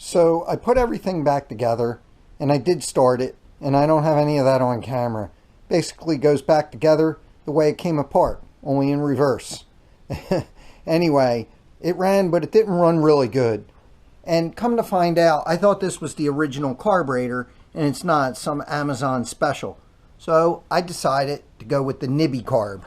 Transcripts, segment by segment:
So I put everything back together, and I did start it, and I don't have any of that on camera. Basically goes back together the way it came apart, only in reverse. Anyway, it ran, but it didn't run really good. And come to find out, I thought this was the original carburetor, and it's not. It's some Amazon special. So I decided to go with the Nibby Carb.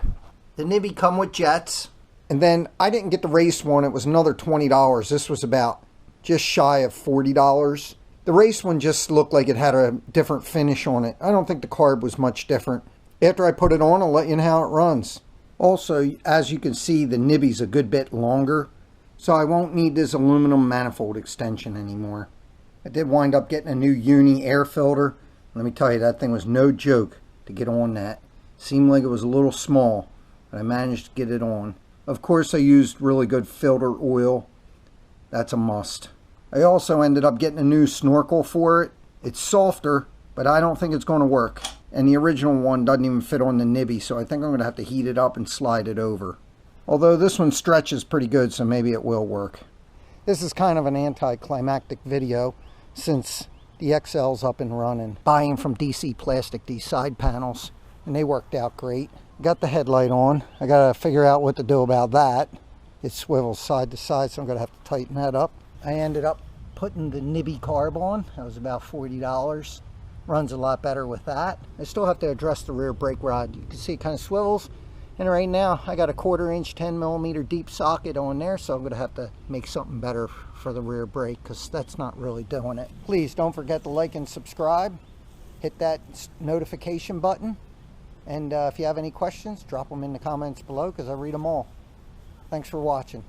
The Nibby come with jets. And then I didn't get the race one. It was another $20. This was about just shy of $40. The race one just looked like it had a different finish on it. I don't think the carb was much different. After I put it on, I'll let you know how it runs. Also, as you can see, the Nibby's a good bit longer, so I won't need this aluminum manifold extension anymore. I did wind up getting a new uni air filter. Let me tell you, that thing was no joke to get on that. Seemed like it was a little small, but I managed to get it on. Of course, I used really good filter oil. That's a must. I also ended up getting a new snorkel for it. It's softer, but I don't think it's going to work. And the original one doesn't even fit on the Nibby, so I think I'm going to have to heat it up and slide it over. Although this one stretches pretty good, so maybe it will work. This is kind of an anticlimactic video since the XL's up and running. Buying from DC Plastic these side panels, and they worked out great. Got the headlight on. I got to figure out what to do about that. It swivels side to side, so I'm going to have to tighten that up. I ended up putting the Nibby Carb on. That was about $40. Runs a lot better with that. I still have to address the rear brake rod. You can see it kind of swivels. And right now I got a 1/4 inch 10mm deep socket on there, so I'm going to have to make something better for the rear brake because that's not really doing it. Please don't forget to like and subscribe. Hit that notification button. And if you have any questions, drop them in the comments below because I read them all. Thanks for watching.